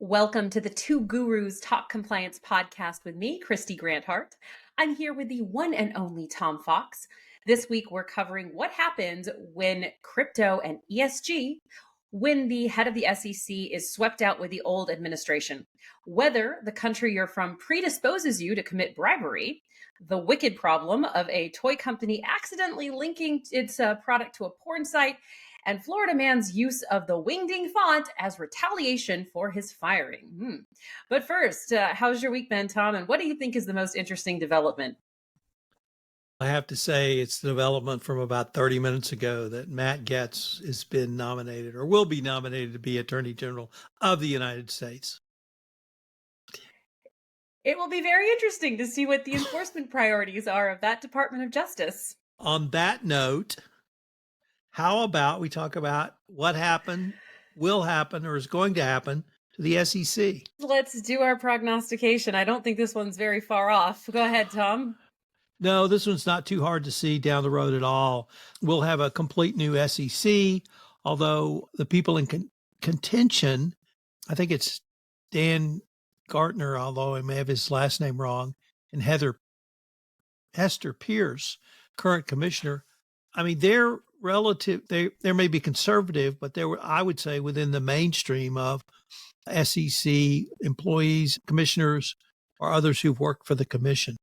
Welcome to the Two Gurus Talk Compliance podcast with me, Kristy Grant-Hart. I'm here with the one and only Tom Fox. This week, we're covering what happens when crypto and ESG, when the head of the SEC is swept out with the old administration, whether the country you're from predisposes you to commit bribery, the wicked problem of a toy company accidentally linking its product to a porn site, and Florida man's use of the wingding font as retaliation for his firing. But first, how's your week been, Tom? And what do you think is the most interesting development? I have to say it's the development from about 30 minutes ago that Matt Gaetz has been nominated or will be nominated to be Attorney General of the United States. It will be very interesting to see what the enforcement priorities are of that Department of Justice. On that note, how about we talk about what happened, will happen, or is going to happen to the SEC? Let's do our prognostication. I don't think this one's very far off. Go ahead, Tom. No, this one's not too hard to see down the road at all. We'll have a complete new SEC, although the people in contention, I think it's Dan Gartner, although I may have his last name wrong, and Hester Pierce, current commissioner. I mean, they're relative, they may be conservative, but they're, I would say, within the mainstream of SEC employees, commissioners, or others who've worked for the commission.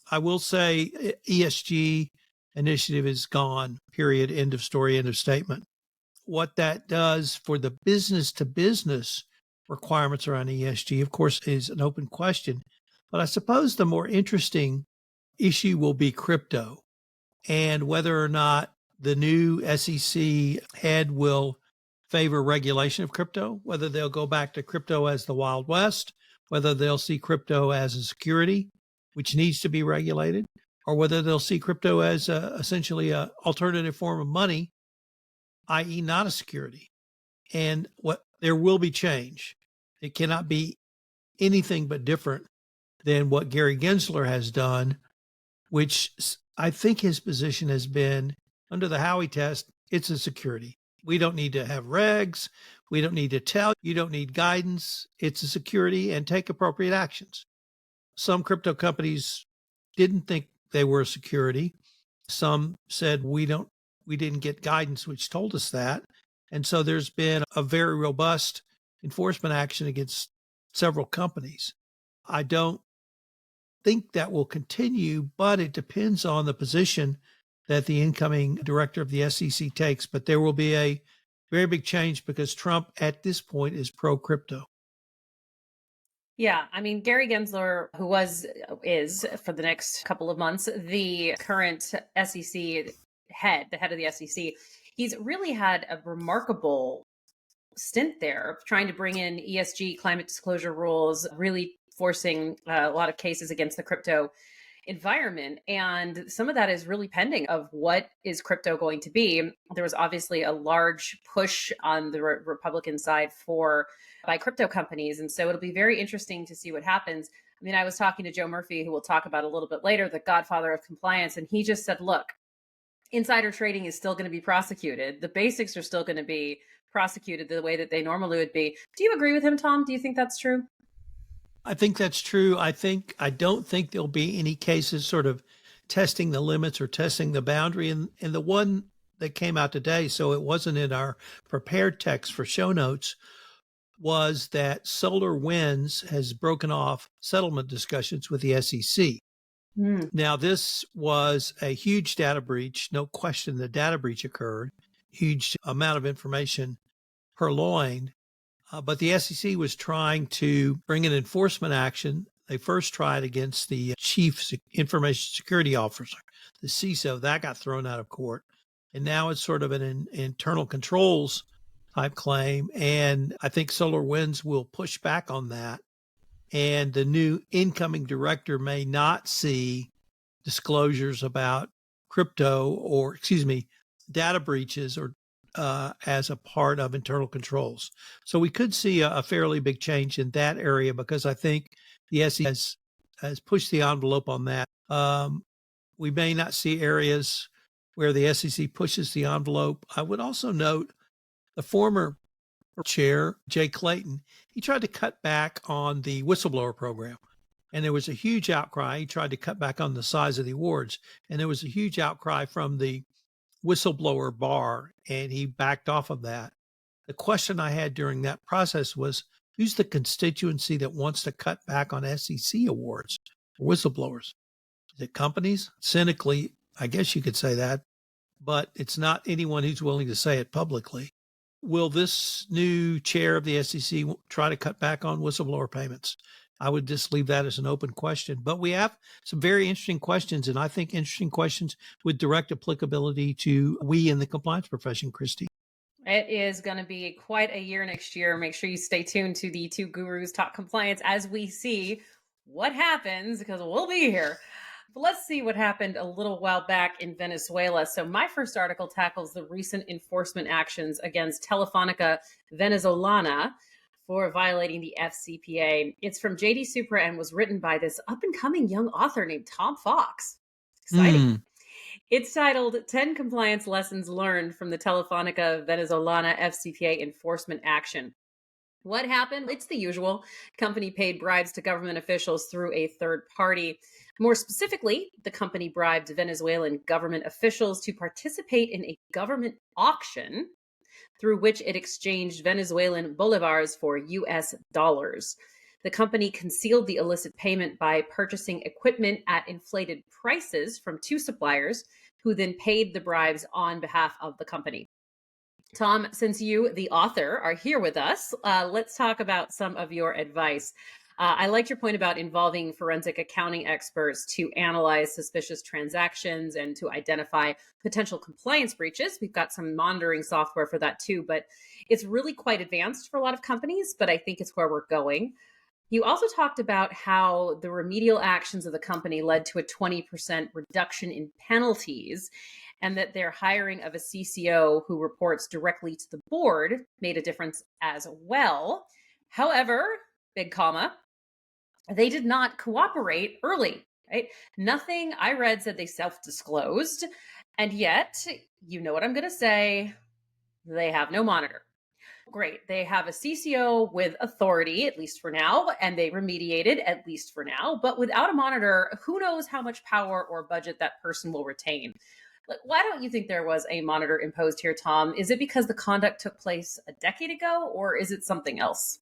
I will say ESG initiative is gone, period, end of story, end of statement. What that does for the business to business requirements around ESG, of course, is an open question. But I suppose the more interesting issue will be crypto and whether or not the new SEC head will favor regulation of crypto, whether they'll go back to crypto as the Wild West, whether they'll see crypto as a security, which needs to be regulated, or whether they'll see crypto as essentially an alternative form of money, i.e. not a security. And what there will be change. It cannot be anything but different than what Gary Gensler has done, which I think his position has been, under the Howey test, it's a security. We don't need to have regs. We don't need to tell. You don't need guidance. It's a security, and take appropriate actions. Some crypto companies didn't think they were a security. Some said we didn't get guidance, which told us that. And so there's been a very robust enforcement action against several companies. I don't think that will continue, but it depends on the position that the incoming director of the SEC takes. But there will be a very big change because Trump at this point is pro-crypto. Yeah, I mean, Gary Gensler, who is for the next couple of months, the current SEC head, the head of the SEC, he's really had a remarkable stint there, trying to bring in ESG climate disclosure rules, really forcing a lot of cases against the crypto environment. And some of that is really pending of what is crypto going to be. There was obviously a large push on the Republican side by crypto companies. And so it'll be very interesting to see what happens. I mean, I was talking to Joe Murphy, who we'll talk about a little bit later, the godfather of compliance. And he just said, look, insider trading is still going to be prosecuted. The basics are still going to be prosecuted the way that they normally would be. Do you agree with him, Tom? Do you think that's true? I think that's true. I don't think there'll be any cases sort of testing the limits or testing the boundary. And the one that came out today, so it wasn't in our prepared text for show notes, was that SolarWinds has broken off settlement discussions with the SEC. Now, this was a huge data breach. No question the data breach occurred. Huge amount of information purloined. But the SEC was trying to bring an enforcement action. They first tried against the chief information security officer, the CISO. That got thrown out of court. And now it's sort of an internal controls type claim. And I think SolarWinds will push back on that. And the new incoming director may not see disclosures about data breaches or as a part of internal controls. So we could see a fairly big change in that area because I think the SEC has pushed the envelope on that. We may not see areas where the SEC pushes the envelope. I would also note the former chair, Jay Clayton, he tried to cut back on the whistleblower program. And there was a huge outcry. He tried to cut back on the size of the awards. And there was a huge outcry from the whistleblower bar, and he backed off of that. The question I had during that process was, who's the constituency that wants to cut back on SEC awards for whistleblowers? Is it companies? Cynically, I guess you could say that, but it's not anyone who's willing to say it publicly. Will this new chair of the SEC try to cut back on whistleblower payments? I would just leave that as an open question. But we have some very interesting questions, and I think interesting questions with direct applicability to we in the compliance profession, Kristy. It is going to be quite a year next year. Make sure you stay tuned to the Two Gurus Talk Compliance as we see what happens, because we'll be here. But let's see what happened a little while back in Venezuela. So my first article tackles the recent enforcement actions against Telefónica Venezolana for violating the FCPA. It's from JDSUPRA and was written by this up-and-coming young author named Tom Fox. Exciting. It's titled 10 Compliance Lessons Learned from the Telefónica Venezolana FCPA Enforcement Action. What happened? It's the usual. Company paid bribes to government officials through a third party. More specifically, the company bribed Venezuelan government officials to participate in a government auction through which it exchanged Venezuelan bolivars for US dollars. The company concealed the illicit payment by purchasing equipment at inflated prices from two suppliers, who then paid the bribes on behalf of the company. Tom, since you, the author, are here with us, let's talk about some of your advice. I liked your point about involving forensic accounting experts to analyze suspicious transactions and to identify potential compliance breaches. We've got some monitoring software for that too, but it's really quite advanced for a lot of companies, but I think it's where we're going. You also talked about how the remedial actions of the company led to a 20% reduction in penalties, and that their hiring of a CCO who reports directly to the board made a difference as well. However, big comma, they did not cooperate early, right? Nothing I read said they self-disclosed. And yet, you know what I'm going to say, they have no monitor. Great. They have a CCO with authority, at least for now, and they remediated, at least for now. But without a monitor, who knows how much power or budget that person will retain? Why don't you think there was a monitor imposed here, Tom? Is it because the conduct took place a decade ago, or is it something else?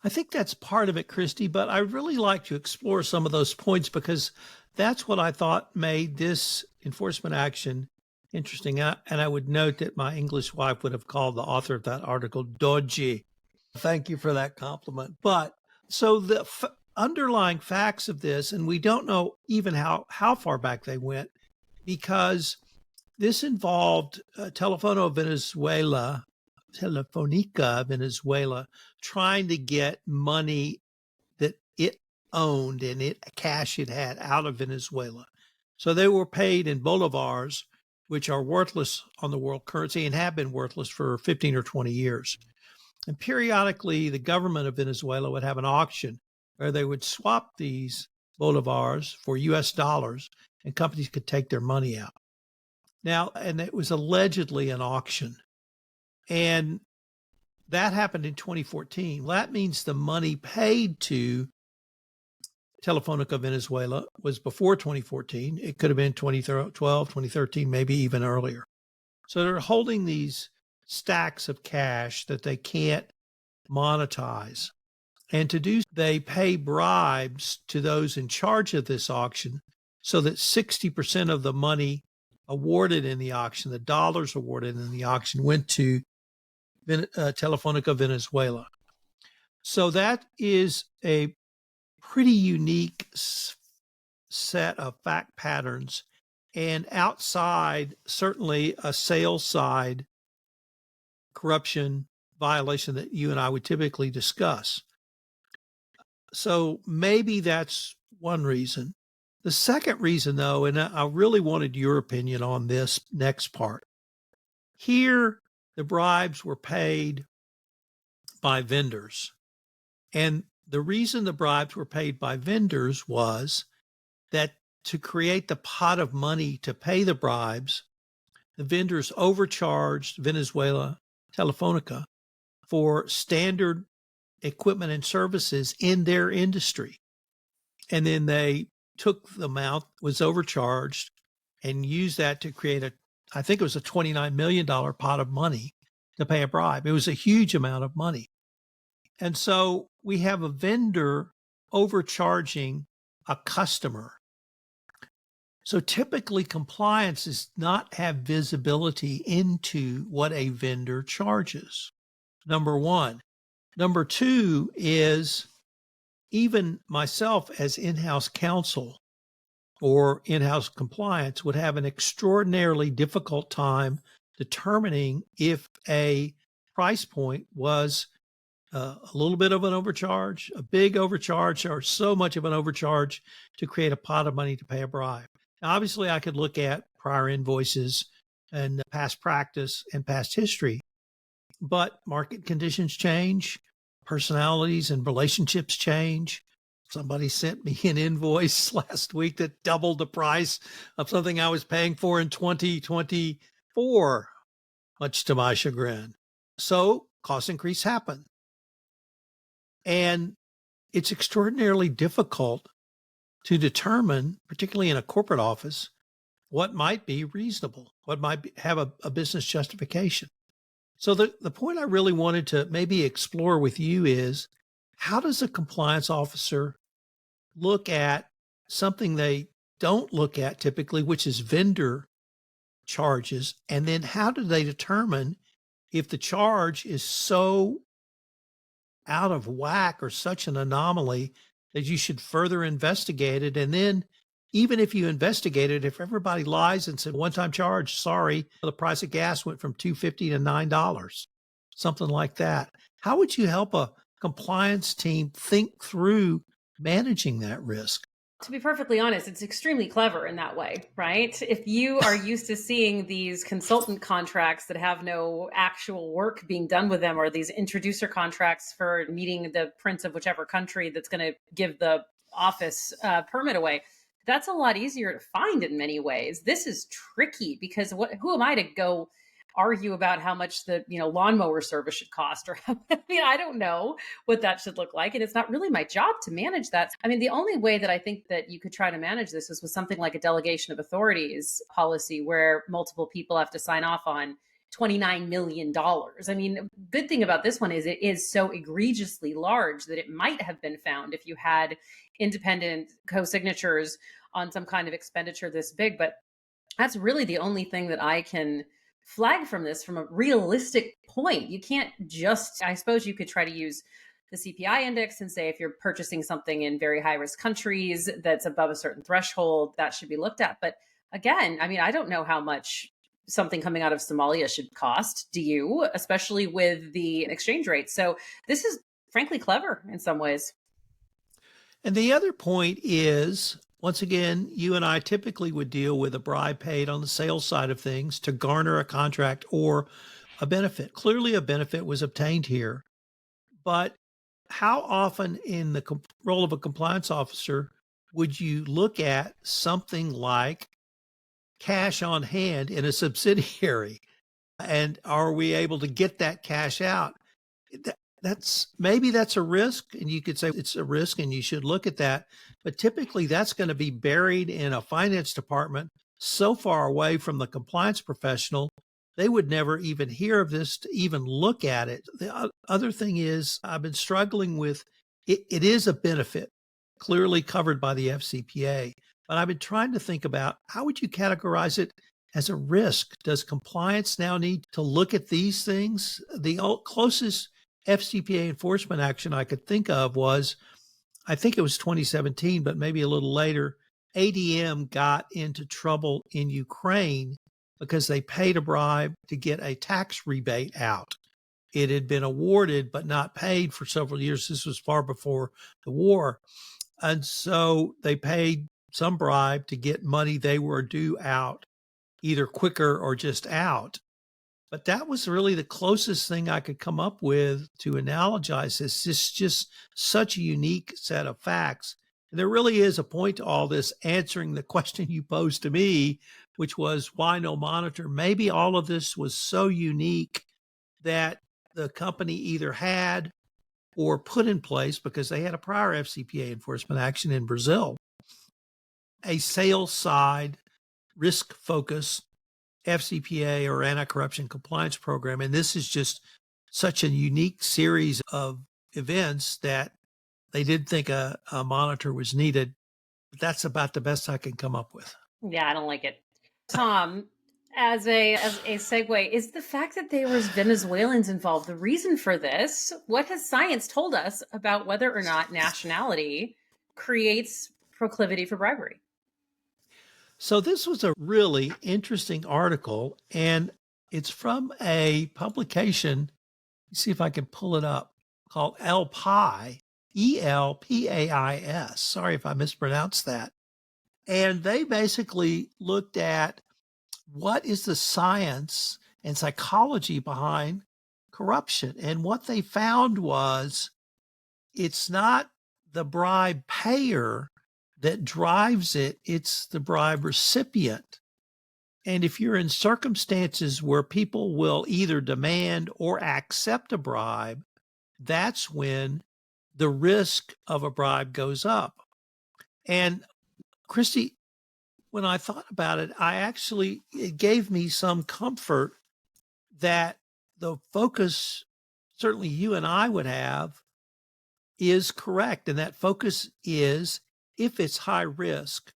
I think that's part of it, Kristy, but I really like to explore some of those points because that's what I thought made this enforcement action interesting. And I would note that my English wife would have called the author of that article dodgy. Thank you for that compliment. But so the underlying facts of this, and we don't know even how far back they went, because this involved Telefonica Venezuela trying to get money that it owned and cash it had out of Venezuela. So they were paid in bolivars, which are worthless on the world currency and have been worthless for 15 or 20 years. And periodically, the government of Venezuela would have an auction where they would swap these bolivars for US dollars and companies could take their money out. Now, and it was allegedly an auction. And that happened in 2014. That means the money paid to Telefónica Venezuela was before 2014. It could have been 2012, 2013, maybe even earlier. So they're holding these stacks of cash that they can't monetize. And to do, they pay bribes to those in charge of this auction so that 60% of the money awarded in the auction, the dollars awarded in the auction, went to Telefónica Venezuela. So that is a pretty unique set of fact patterns, and outside, certainly a sales side corruption violation that you and I would typically discuss. So maybe that's one reason. The second reason, though, and I really wanted your opinion on this next part. Here, the bribes were paid by vendors. And the reason the bribes were paid by vendors was that to create the pot of money to pay the bribes, the vendors overcharged Venezuela Telefónica for standard equipment and services in their industry. And then they took the amount, was overcharged, and used that to create I think it was a $29 million pot of money to pay a bribe. It was a huge amount of money. And so we have a vendor overcharging a customer. So typically compliance does not have visibility into what a vendor charges. Number one. Number two is even myself as in-house counsel or in-house compliance would have an extraordinarily difficult time determining if a price point was a little bit of an overcharge, a big overcharge, or so much of an overcharge to create a pot of money to pay a bribe. Now, obviously, I could look at prior invoices and past practice and past history, but market conditions change, personalities and relationships change. Somebody sent me an invoice last week that doubled the price of something I was paying for in 2024, much to my chagrin. So cost increase happened. And it's extraordinarily difficult to determine, particularly in a corporate office, what might be reasonable, what might have a business justification. So the point I really wanted to maybe explore with you is, how does a compliance officer look at something they don't look at typically, which is vendor charges? And then how do they determine if the charge is so out of whack or such an anomaly that you should further investigate it? And then even if you investigate it, if everybody lies and said one-time charge, sorry, the price of gas went from $2.50 to $9, something like that, how would you help a compliance team think through managing that risk? To be perfectly honest, it's extremely clever in that way, right? If you are used to seeing these consultant contracts that have no actual work being done with them, or these introducer contracts for meeting the prince of whichever country that's going to give the office permit away, that's a lot easier to find in many ways. This is tricky because who am I to go argue about how much the lawnmower service should cost, or I don't know what that should look like, and it's not really my job to manage that. I mean, the only way that I think that you could try to manage this is with something like a delegation of authorities policy, where multiple people have to sign off on $29 million. I mean, good thing about this one is it is so egregiously large that it might have been found if you had independent co-signatures on some kind of expenditure this big. But that's really the only thing that I can flag from this from a realistic point. You can't just, I suppose you could try to use the CPI index and say, if you're purchasing something in very high risk countries that's above a certain threshold, that should be looked at. But again, I mean, I don't know how much something coming out of Somalia should cost. Do you? Especially with the exchange rate. So this is frankly clever in some ways. And the other point is, once again, you and I typically would deal with a bribe paid on the sales side of things to garner a contract or a benefit. Clearly, a benefit was obtained here. But how often in the role of a compliance officer would you look at something like cash on hand in a subsidiary? And are we able to get that cash out? Maybe that's a risk, and you could say it's a risk and you should look at that. But typically that's going to be buried in a finance department so far away from the compliance professional, they would never even hear of this to even look at it. The other thing is, I've been struggling with it. It is a benefit clearly covered by the FCPA, but I've been trying to think about, how would you categorize it as a risk? Does compliance now need to look at these things? The closest FCPA enforcement action I could think of was, I think it was 2017, but maybe a little later, ADM got into trouble in Ukraine because they paid a bribe to get a tax rebate out. It had been awarded but not paid for several years. This was far before the war. And so they paid some bribe to get money they were due out, either quicker or just out. But that was really the closest thing I could come up with to analogize this. It's just such a unique set of facts. And there really is a point to all this, answering the question you posed to me, which was, why no monitor? Maybe all of this was so unique that the company either had or put in place, because they had a prior FCPA enforcement action in Brazil, a sales side risk focused FCPA or anti-corruption compliance program. And this is just such a unique series of events that they did think a monitor was needed. But that's about the best I can come up with. Yeah, I don't like it. Tom, as a segue, is the fact that there was Venezuelans involved the reason for this? What has science told us about whether or not nationality creates proclivity for bribery? So this was a really interesting article, and it's from a publication. Let's see if I can pull it up, called Elpais, Elpais. Sorry if I mispronounced that. And they basically looked at what is the science and psychology behind corruption. And what they found was it's not the bribe payer that drives it, it's the bribe recipient. And if you're in circumstances where people will either demand or accept a bribe, that's when the risk of a bribe goes up. And Kristy, when I thought about it, it gave me some comfort that the focus, certainly you and I would have, is correct. And that focus is, if it's high risk,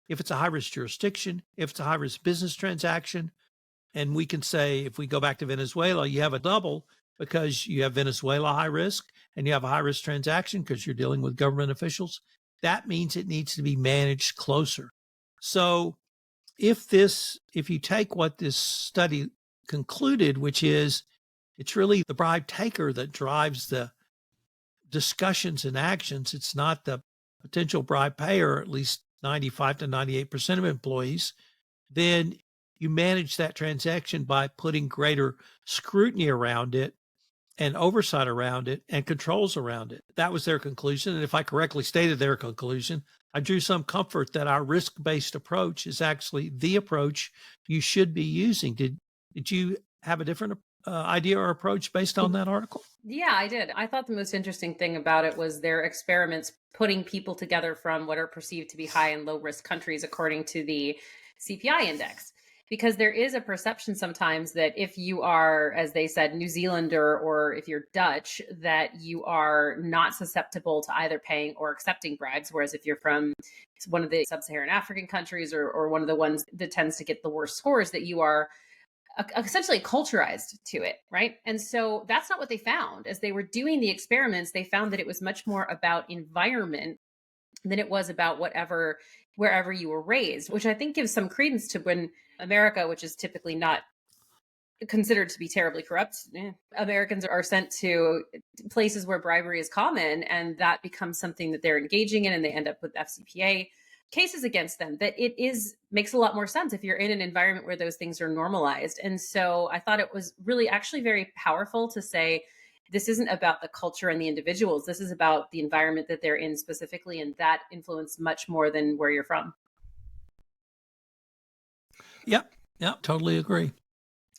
if it's a high risk jurisdiction, if it's a high risk business transaction, and we can say, if we go back to Venezuela, you have a double, because you have Venezuela high risk and you have a high risk transaction because you're dealing with government officials. That means it needs to be managed closer. So if you take what this study concluded, which is it's really the bribe taker that drives the discussions and actions, it's not the potential bribe payer, at least 95 to 98% of employees, then you manage that transaction by putting greater scrutiny around it and oversight around it and controls around it. That was their conclusion. And if I correctly stated their conclusion, I drew some comfort that our risk-based approach is actually the approach you should be using. Did you have a different idea or approach based on that article? Yeah, I did. I thought the most interesting thing about it was their experiments putting people together from what are perceived to be high and low risk countries according to the CPI index. Because there is a perception sometimes that if you are, as they said, New Zealander, or if you're Dutch, that you are not susceptible to either paying or accepting bribes. Whereas if you're from one of the sub-Saharan African countries, or one of the ones that tends to get the worst scores, that you are essentially culturized to it, right? And so that's not what they found. As they were doing the experiments, they found that it was much more about environment than it was about wherever you were raised, which I think gives some credence to when America, which is typically not considered to be terribly corrupt, Americans are sent to places where bribery is common, and that becomes something that they're engaging in, and they end up with FCPA cases against them. That makes a lot more sense if you're in an environment where those things are normalized. And so I thought it was really actually very powerful to say, this isn't about the culture and the individuals. This is about the environment that they're in specifically, and that influence much more than where you're from. Yep, totally agree.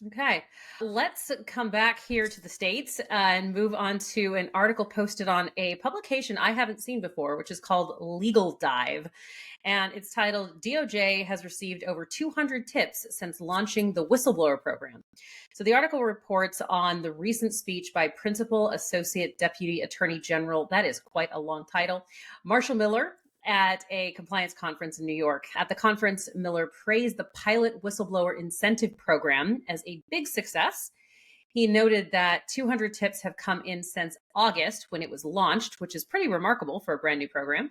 Okay, let's come back here to the States and move on to an article posted on a publication I haven't seen before, which is called LEGALDIVE. And it's titled, DOJ has received over 200 tips since launching the whistleblower program. So the article reports on the recent speech by Principal Associate Deputy Attorney General, that is quite a long title, Marshall Miller, at a compliance conference in New York. At the conference, Miller praised the pilot whistleblower incentive program as a big success. He noted that 200 tips have come in since August, when it was launched, which is pretty remarkable for a brand new program.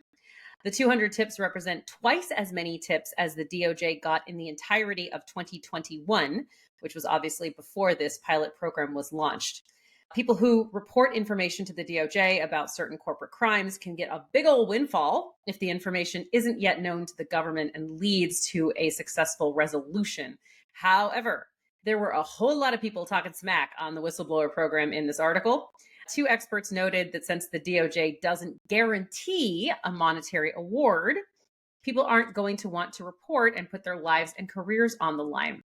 The 200 tips represent twice as many tips as the DOJ got in the entirety of 2021, which was obviously before this pilot program was launched. People who report information to the DOJ about certain corporate crimes can get a big old windfall if the information isn't yet known to the government and leads to a successful resolution. However, there were a whole lot of people talking smack on the whistleblower program in this article. Two experts noted that since the DOJ doesn't guarantee a monetary award, people aren't going to want to report and put their lives and careers on the line.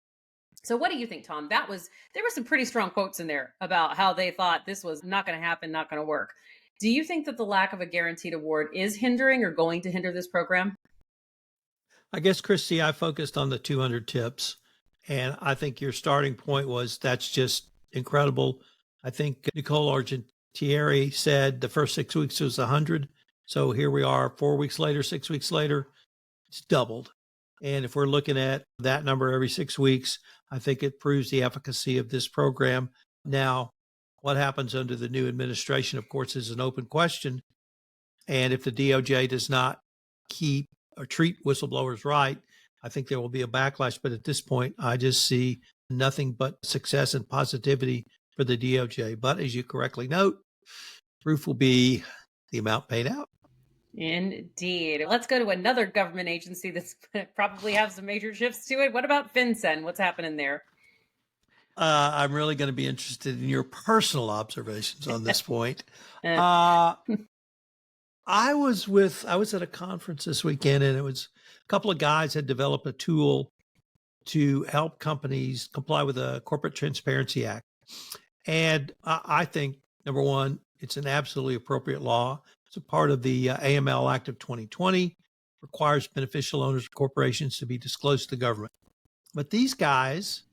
So what do you think, Tom? There were some pretty strong quotes in there about how they thought this was not going to happen, not going to work. Do you think that the lack of a guaranteed award is hindering or going to hinder this program? I guess, Kristy, I focused on the 200 tips. And I think your starting point was that's just incredible. I think Nicole Argentieri said the first 6 weeks was 100. So here we are 4 weeks later, 6 weeks later, it's doubled. And if we're looking at that number every 6 weeks, I think it proves the efficacy of this program. Now, what happens under the new administration, of course, is an open question. And if the DOJ does not keep or treat whistleblowers right, I think there will be a backlash. But at this point, I just see nothing but success and positivity for the DOJ. But as you correctly note, proof will be the amount paid out. Indeed. Let's go to another government agency that's probably have some major shifts to it. What about FinCEN? What's happening there? I'm really going to be interested in your personal observations on this point. I was at a conference this weekend, and it was a couple of guys had developed a tool to help companies comply with the Corporate Transparency Act. And I think, number one, it's an absolutely appropriate law. It's a part of the AML Act of 2020, requires beneficial owners of corporations to be disclosed to the government. But these guys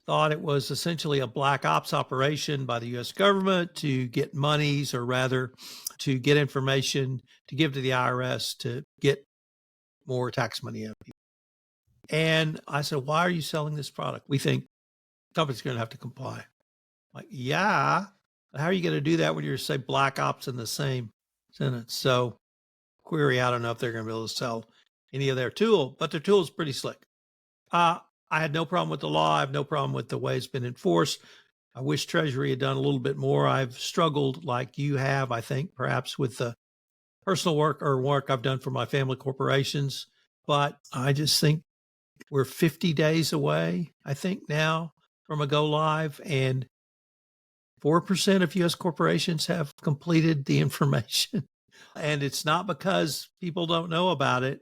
thought it was essentially a black ops operation by the U.S. government to get monies, or rather to get information to give to the IRS to get more tax money out of people. And I said, why are you selling this product? We think the company's going to have to comply. Like, yeah, but how are you going to do that when you're, say, black ops in the same sentence? So query, I don't know if they're going to be able to sell any of their tool, but their tool is pretty slick. I had no problem with the law. I have no problem with the way it's been enforced. I wish Treasury had done a little bit more. I've struggled like you have, I think, perhaps with the personal work I've done for my family corporations. But I just think we're 50 days away, I think now, from a go live, and 4% of U.S. corporations have completed the information. And it's not because people don't know about it,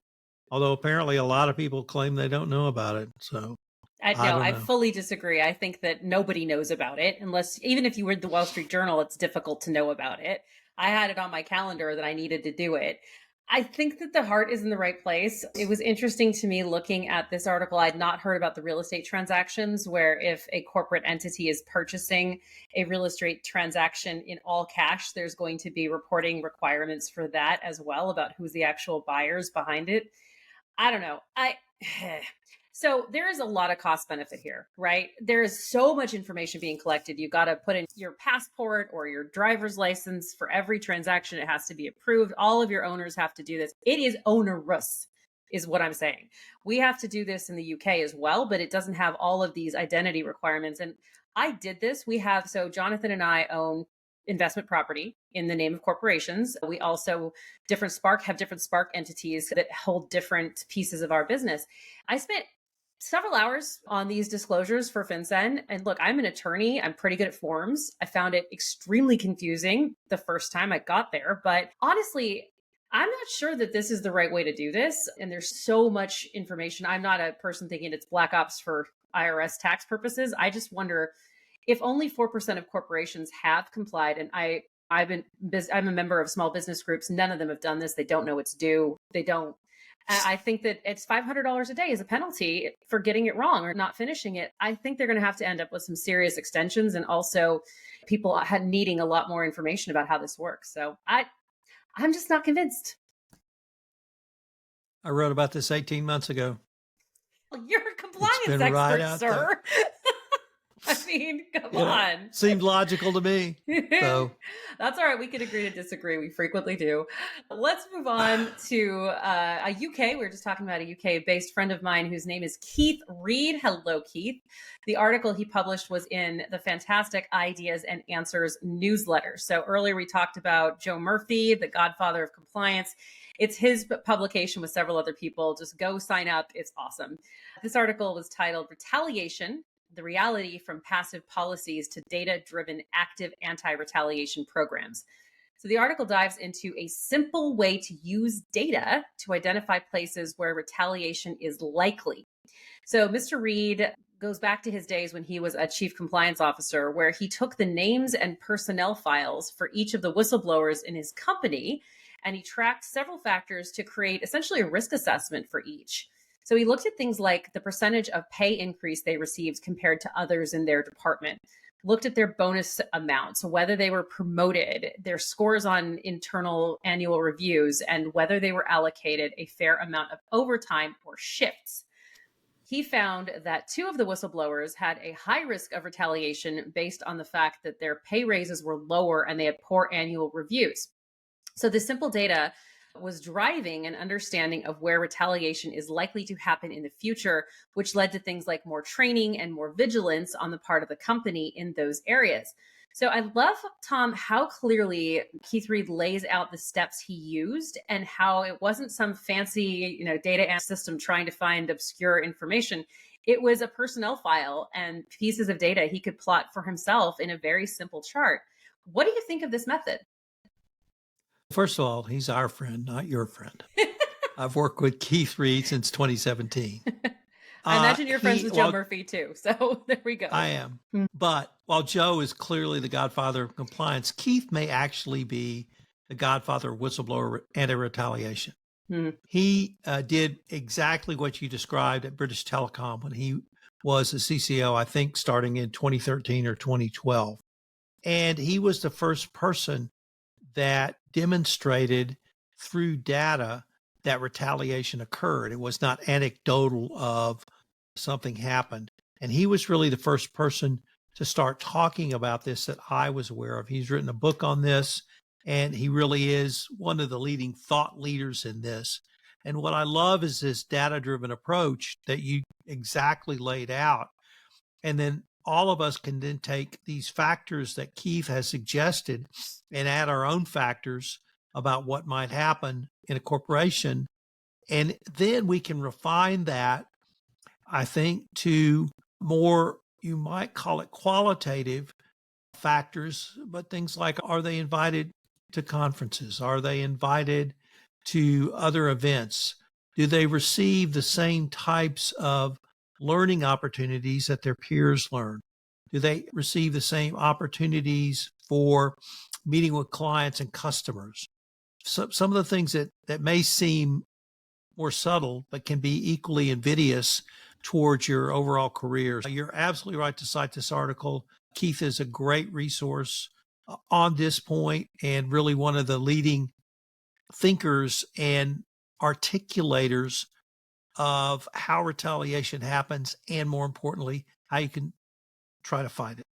although apparently a lot of people claim they don't know about it. So I fully disagree. I think that nobody knows about it, unless, even if you read the Wall Street Journal, it's difficult to know about it. I had it on my calendar that I needed to do it. I think that the heart is in the right place. It was interesting to me looking at this article. I'd not heard about the real estate transactions, where if a corporate entity is purchasing a real estate transaction in all cash, there's going to be reporting requirements for that as well, about who's the actual buyers behind it. I don't know. So there is a lot of cost benefit here, right? There is so much information being collected. You got to put in your passport or your driver's license for every transaction. It has to be approved. All of your owners have to do this. It is onerous, is what I'm saying. We have to do this in the UK as well, but it doesn't have all of these identity requirements. And I did this. So Jonathan and I own investment property in the name of corporations. We also have different Spark entities that hold different pieces of our business. I spent several hours on these disclosures for FinCEN. And look, I'm an attorney. I'm pretty good at forms. I found it extremely confusing the first time I got there. But honestly, I'm not sure that this is the right way to do this. And there's so much information. I'm not a person thinking it's black ops for IRS tax purposes. I just wonder if only 4% of corporations have complied. And I'm a member of small business groups. None of them have done this. They don't know it's due. They don't. I think that it's $500 a day as a penalty for getting it wrong or not finishing it. I think they're going to have to end up with some serious extensions, and also people needing a lot more information about how this works. So I'm just not convinced. I wrote about this 18 months ago. You're a compliance expert, sir. I mean, come on. Seemed logical to me. So that's all right. We can agree to disagree. We frequently do. Let's move on to a UK. We were just talking about a UK-based friend of mine whose name is Keith Reed. Hello, Keith. The article he published was in the fantastic Ideas and Answers newsletter. So earlier we talked about Joe Murphy, the godfather of compliance. It's his publication with several other people. Just go sign up. It's awesome. This article was titled Retaliation: The Reality from Passive Policies to Data-Driven Active Anti-Retaliation Programs. So the article dives into a simple way to use data to identify places where retaliation is likely. So Mr. Reed goes back to his days when he was a chief compliance officer, where he took the names and personnel files for each of the whistleblowers in his company, and he tracked several factors to create essentially a risk assessment for each. So he looked at things like the percentage of pay increase they received compared to others in their department, looked at their bonus amounts, whether they were promoted, their scores on internal annual reviews, and whether they were allocated a fair amount of overtime or shifts. He found that two of the whistleblowers had a high risk of retaliation based on the fact that their pay raises were lower and they had poor annual reviews. So the simple data was driving an understanding of where retaliation is likely to happen in the future, which led to things like more training and more vigilance on the part of the company in those areas. So I love, Tom, how clearly Keith Reed lays out the steps he used and how it wasn't some fancy, data system trying to find obscure information. It was a personnel file and pieces of data he could plot for himself in a very simple chart. What do you think of this method? First of all, he's our friend, not your friend. I've worked with Keith Reed since 2017. I imagine you're friends with Joe Murphy too. So there we go. I am. But while Joe is clearly the godfather of compliance, Keith may actually be the godfather of whistleblower anti-retaliation. He did exactly what you described at British Telecom when he was a CCO, I think starting in 2013 or 2012. And he was the first person that demonstrated through data that retaliation occurred. It was not anecdotal of something happened. And he was really the first person to start talking about this that I was aware of. He's written a book on this, and he really is one of the leading thought leaders in this. And what I love is this data-driven approach that you exactly laid out. And then all of us can then take these factors that Keith has suggested and add our own factors about what might happen in a corporation. And then we can refine that, I think, to more, you might call it qualitative factors, but things like, are they invited to conferences? Are they invited to other events? Do they receive the same types of learning opportunities that their peers learn? Do they receive the same opportunities for meeting with clients and customers? So, some of the things that may seem more subtle, but can be equally invidious towards your overall career. You're absolutely right to cite this article. Keith is a great resource on this point and really one of the leading thinkers and articulators of how retaliation happens and, more importantly, how you can try to fight it.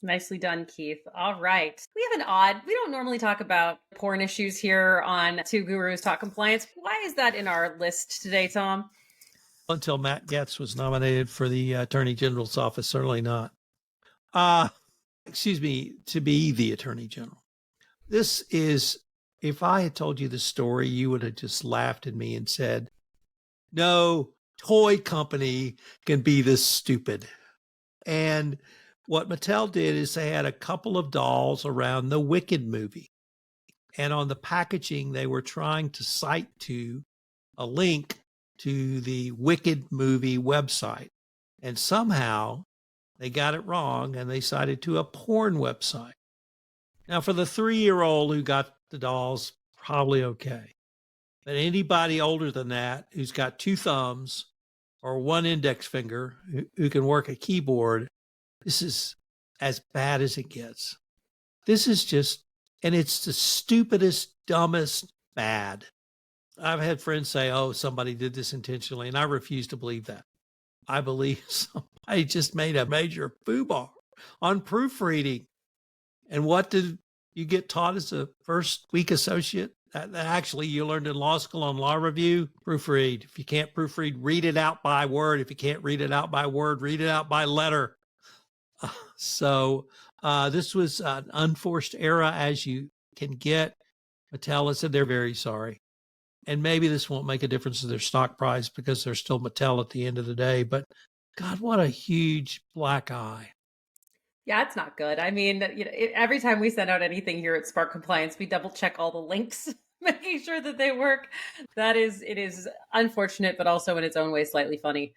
Nicely done, Keith. All right. We don't normally talk about porn issues here on Two Gurus Talk Compliance. Why is that in our list today, Tom? Until Matt Gaetz was nominated for the Attorney General's office, certainly not. To be the Attorney General. This is, if I had told you the story, you would have just laughed at me and said, no toy company can be this stupid. And what Mattel did is they had a couple of dolls around the Wicked movie. And on the packaging, they were trying to cite to a link to the Wicked movie website. And somehow they got it wrong and they cited to a porn website. Now, for the 3-year-old who got the dolls, probably okay. But anybody older than that who's got 2 thumbs or 1 index finger who can work a keyboard, this is as bad as it gets. This is just, and it's the stupidest, dumbest bad. I've had friends say, oh, somebody did this intentionally, and I refuse to believe that. I believe somebody just made a major foobar on proofreading. And what did you get taught as a first week associate? That actually you learned in law school on law review? Proofread. If you can't proofread, read it out by word. If you can't read it out by word, read it out by letter. So this was an unforced error, as you can get. Mattel has said they're very sorry. And maybe this won't make a difference to their stock price because they're still Mattel at the end of the day. But God, what a huge black eye. Yeah, it's not good. I mean, every time we send out anything here at Spark Compliance, we double check all the links, making sure that they work. It is unfortunate, but also in its own way, slightly funny.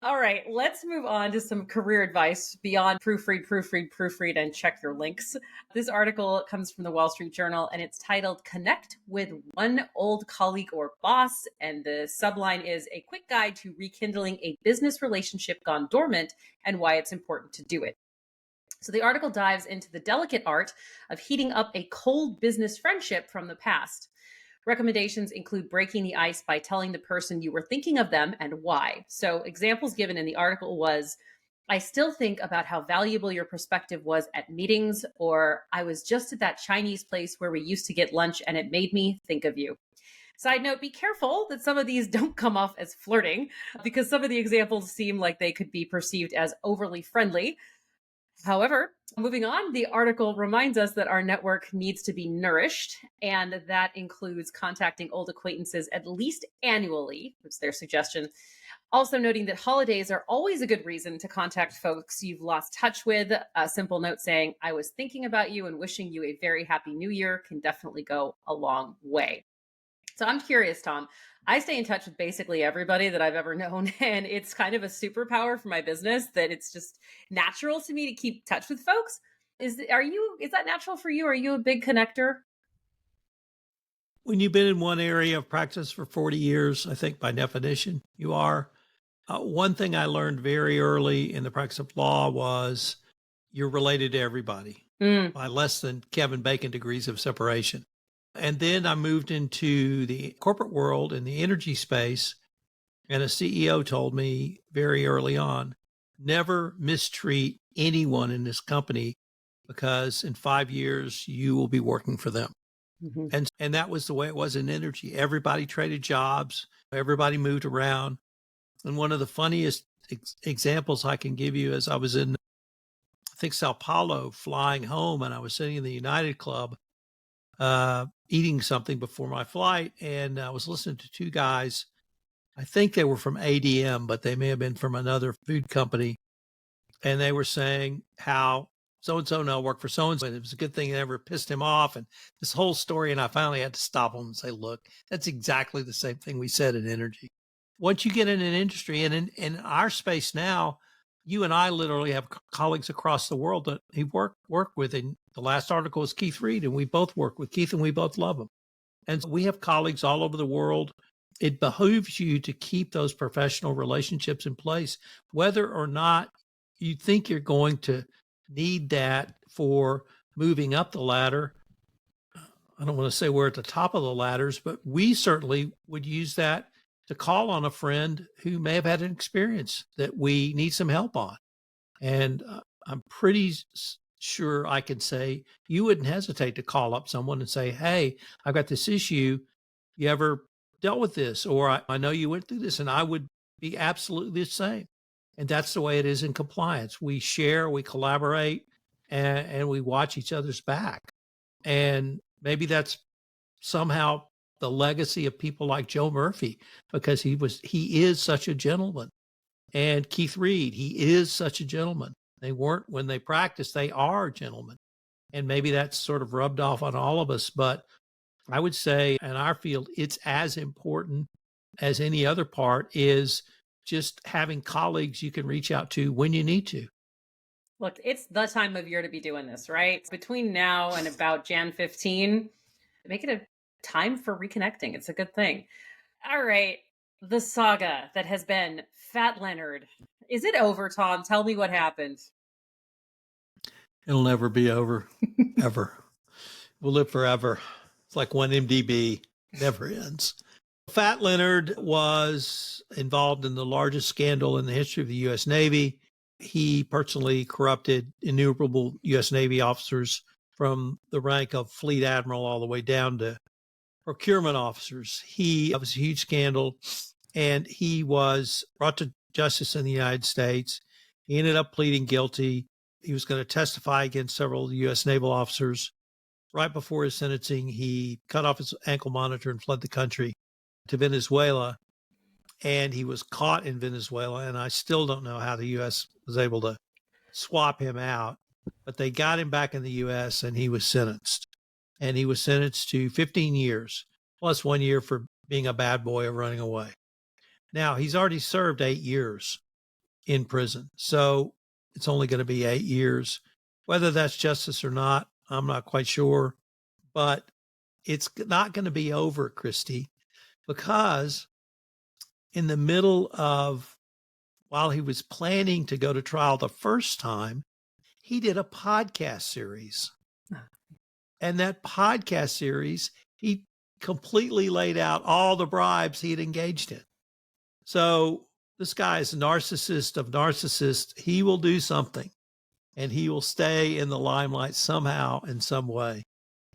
All right, let's move on to some career advice beyond proofread, and check your links. This article comes from the Wall Street Journal and it's titled Connect with One Old Colleague or Boss. And the subline is a quick guide to rekindling a business relationship gone dormant and why it's important to do it. So the article dives into the delicate art of heating up a cold business friendship from the past. Recommendations include breaking the ice by telling the person you were thinking of them and why. So examples given in the article was, I still think about how valuable your perspective was at meetings, or I was just at that Chinese place where we used to get lunch and it made me think of you. Side note, be careful that some of these don't come off as flirting because some of the examples seem like they could be perceived as overly friendly. However, moving on, the article reminds us that our network needs to be nourished, and that includes contacting old acquaintances at least annually, which is their suggestion. Also noting that holidays are always a good reason to contact folks you've lost touch with. A simple note saying, I was thinking about you and wishing you a very happy new year can definitely go a long way. So I'm curious, Tom. I stay in touch with basically everybody that I've ever known, and it's kind of a superpower for my business that it's just natural to me to keep touch with folks. Is that natural for you? Are you a big connector? When you've been in one area of practice for 40 years, I think by definition you are. One thing I learned very early in the practice of law was you're related to everybody by less than Kevin Bacon degrees of separation. And then I moved into the corporate world in the energy space, and a CEO told me very early on, never mistreat anyone in this company because in 5 years you will be working for them. Mm-hmm. And that was the way it was in energy. Everybody traded jobs, everybody moved around. And one of the funniest examples I can give you is I was in, I think, Sao Paulo flying home, and I was sitting in the United Club eating something before my flight, and I was listening to two guys. I think they were from ADM, but they may have been from another food company. And they were saying how so-and-so now worked for so-and-so, and it was a good thing it never pissed him off, and this whole story. And I finally had to stop them and say, look, that's exactly the same thing we said in energy. Once you get in an industry, and in our space now, you and I literally have colleagues across the world that he work with. And the last article was Keith Reed, and we both work with Keith, and we both love him. And we have colleagues all over the world. It behooves you to keep those professional relationships in place, whether or not you think you're going to need that for moving up the ladder. I don't want to say we're at the top of the ladders, but we certainly would use that to call on a friend who may have had an experience that we need some help on. And I'm pretty sure I can say you wouldn't hesitate to call up someone and say, hey, I've got this issue. You ever dealt with this? Or I know you went through this, and I would be absolutely the same. And that's the way it is in compliance. We share, we collaborate, and we watch each other's back. And maybe that's somehow the legacy of people like Joe Murphy, because he is such a gentleman. And Keith Reed, he is such a gentleman. They weren't when they practice, they are gentlemen. And maybe that's sort of rubbed off on all of us. But I would say in our field, it's as important as any other part is just having colleagues you can reach out to when you need to. Look, it's the time of year to be doing this, right? Between now and about Jan 15, make it a time for reconnecting. It's a good thing. All right. The saga that has been Fat Leonard. Is it over, Tom? Tell me what happened. It'll never be over, ever. We'll live forever. It's like 1MDB, never ends. Fat Leonard was involved in the largest scandal in the history of the U.S. Navy. He personally corrupted innumerable U.S. Navy officers from the rank of fleet admiral all the way down to procurement officers. That was a huge scandal, and he was brought to justice in the United States. He ended up pleading guilty. He was going to testify against several U.S. naval officers. Right before his sentencing, he cut off his ankle monitor and fled the country to Venezuela. And he was caught in Venezuela. And I still don't know how the U.S. was able to swap him out. But they got him back in the U.S. and he was sentenced. And he was sentenced to 15 years, plus 1 year for being a bad boy or running away. Now, he's already served 8 years. in prison. So it's only going to be 8 years. Whether that's justice or not, I'm not quite sure. But it's not going to be over, Kristy, because in the middle of, while he was planning to go to trial the first time, he did a podcast series. And that podcast series, he completely laid out all the bribes he had engaged in. So this guy is a narcissist of narcissists. He will do something, and he will stay in the limelight somehow in some way.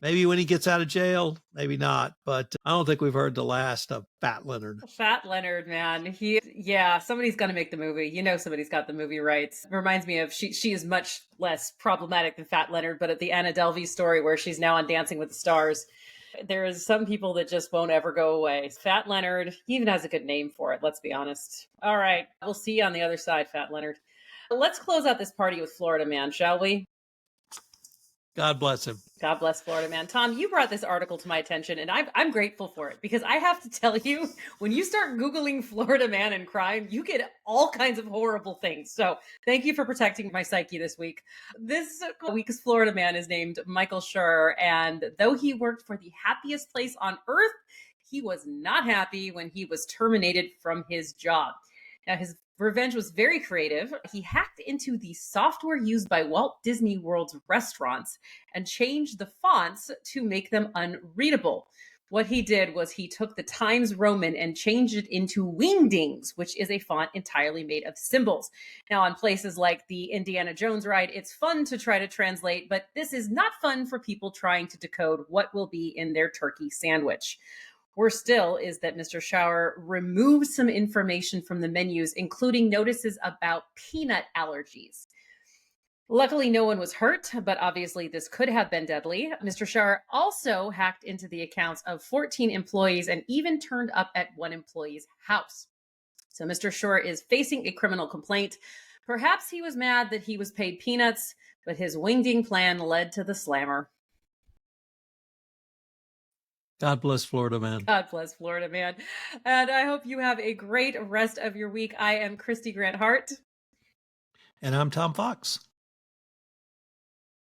Maybe when he gets out of jail, maybe not. But I don't think we've heard the last of Fat Leonard. Fat Leonard, man. Somebody's going to make the movie. Somebody's got the movie rights. Reminds me of, she is much less problematic than Fat Leonard, but at the Anna Delvey story where she's now on Dancing with the Stars, there is some people that just won't ever go away. Fat Leonard, he even has a good name for it, let's be honest. All right, we'll see you on the other side, Fat Leonard. Let's close out this party with Florida Man, shall we? God bless him. God bless Florida Man. Tom, you brought this article to my attention, and I'm grateful for it, because I have to tell you, when you start Googling Florida Man and crime, you get all kinds of horrible things. So thank you for protecting my psyche this week. This week's Florida Man is named Michael Schur, and though he worked for the happiest place on earth, he was not happy when he was terminated from his job. Now, his revenge was very creative. He hacked into the software used by Walt Disney World's restaurants and changed the fonts to make them unreadable. What he did was he took the Times Roman and changed it into Wingdings, which is a font entirely made of symbols. Now, on places like the Indiana Jones ride, it's fun to try to translate, but this is not fun for people trying to decode what will be in their turkey sandwich. Worse still is that Mr. Schauer removed some information from the menus, including notices about peanut allergies. Luckily, no one was hurt, but obviously this could have been deadly. Mr. Schauer also hacked into the accounts of 14 employees and even turned up at one employee's house. So Mr. Schauer is facing a criminal complaint. Perhaps he was mad that he was paid peanuts, but his wingding plan led to the slammer. God bless Florida Man. God bless Florida Man. And I hope you have a great rest of your week. I am Kristy Grant-Hart. And I'm Tom Fox.